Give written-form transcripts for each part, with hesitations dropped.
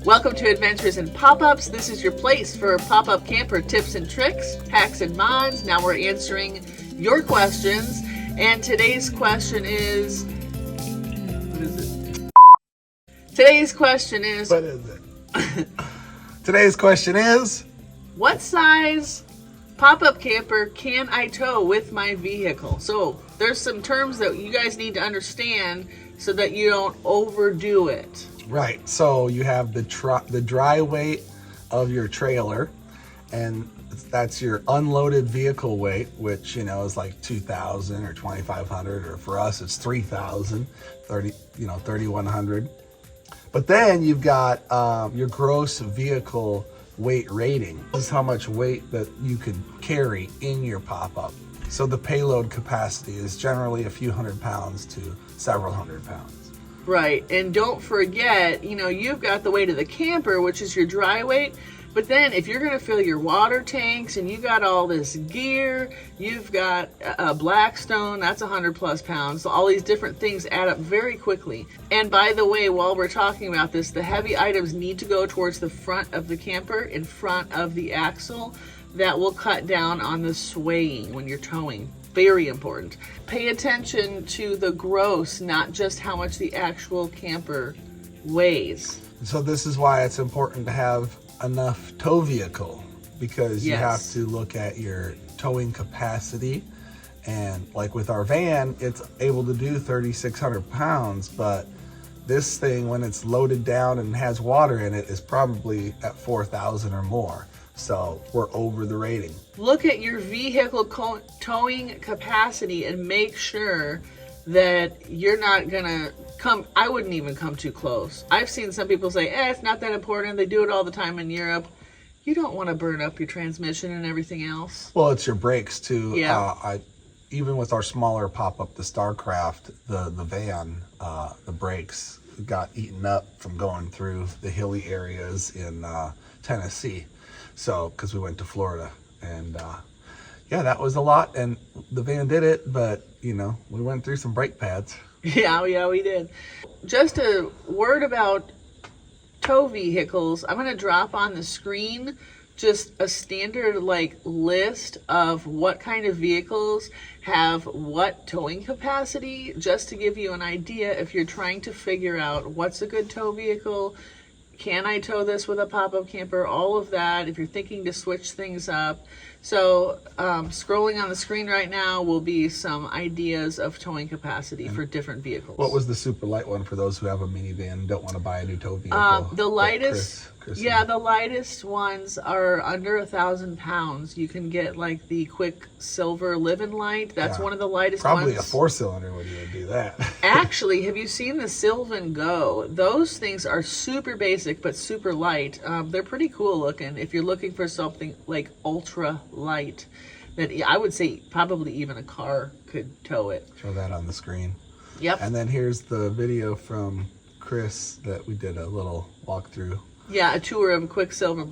Welcome to Adventures in Pop-Ups. This is your place for pop-up camper tips and tricks, hacks and mods. Now we're answering your questions, and today's question is... What is it? Today's question is... What is it? Today's question is... What size pop-up camper can I tow with my vehicle? So there's some terms that you guys need to understand so that you don't overdo it. Right, so you have the dry weight of your trailer, and that's your unloaded vehicle weight, which, you know, is like 2,000 or 2,500, or for us it's 3,000, 3,100. But then you've got your gross vehicle weight rating. This is how much weight that you could carry in your pop-up. So the payload capacity is generally a few hundred pounds to several hundred pounds. Right, and don't forget, you know, you've got the weight of the camper, which is your dry weight, but then if you're going to fill your water tanks and you got all this gear, you've got a Blackstone, that's 100 plus pounds. So all these different things add up very quickly. And by the way, while we're talking about this, the heavy items need to go towards the front of the camper, in front of the axle. That will cut down on the swaying when you're towing. Very important. Pay attention to the gross, not just how much the actual camper weighs. So this is why it's important to have enough tow vehicle, because you have to look at your towing capacity. And like with our van, it's able to do 3,600 pounds, but this thing, when it's loaded down and has water in it, is probably at 4,000 or more. So we're over the rating. Look at your vehicle towing capacity and make sure that you're not gonna come, I wouldn't even come too close. I've seen some people say, it's not that important. They do it all the time in Europe. You don't want to burn up your transmission and everything else. Well, it's your brakes too. Yeah. Even with our smaller pop-up, the Starcraft, the van, the brakes got eaten up from going through the hilly areas in Tennessee. So, because we went to Florida, and yeah, that was a lot, and the van did it, but, you know, we went through some brake pads. Yeah, we did. Just a word about tow vehicles. I'm going to drop on the screen just a standard list of what kind of vehicles have what towing capacity, just to give you an idea if you're trying to figure out what's a good tow vehicle. Can I tow this with a pop-up camper? All of that, if you're thinking to switch things up. So scrolling on the screen right now will be some ideas of towing capacity for different vehicles. What was the super light one for those who have a minivan and don't want to buy a new tow vehicle? The lightest, the lightest ones are under 1,000 pounds. You can get like the Quicksilver Living Light. That's one of the lightest Probably ones. Probably a 4-cylinder would even do that. Actually, have you seen the Sylvan Go? Those things are super basic but super light. They're pretty cool looking if you're looking for something like ultra light. That I would say probably even a car could tow it. Show that on the screen. Yep. And then here's the video from Chris that we did a little walkthrough. Yeah, a tour of a Quicksilver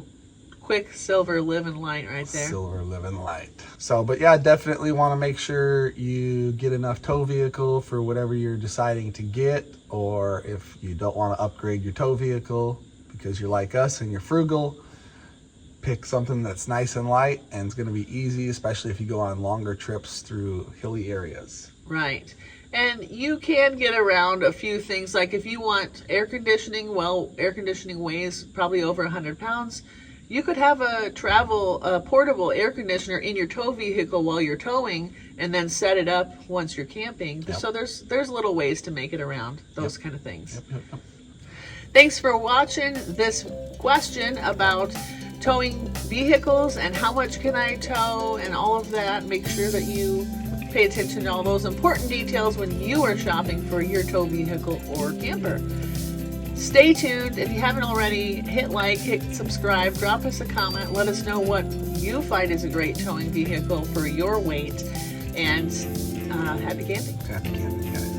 Living Light right there. Silver Living Light. So, but yeah, definitely want to make sure you get enough tow vehicle for whatever you're deciding to get, or if you don't want to upgrade your tow vehicle because you're like us and you're frugal, pick something that's nice and light and it's going to be easy, especially if you go on longer trips through hilly areas. Right. And you can get around a few things, like if you want air conditioning, well, air conditioning weighs probably over 100 pounds. You could have a portable air conditioner in your tow vehicle while you're towing, and then set it up once you're camping. Yep. So there's little ways to make it around those kind of things. Yep. Thanks for watching this question about towing vehicles and how much can I tow and all of that. Make sure that you pay attention to all those important details when you are shopping for your tow vehicle or camper. Stay tuned. If you haven't already, hit like, hit subscribe, drop us a comment, let us know what you find is a great towing vehicle for your weight, and happy camping. Happy camping, guys.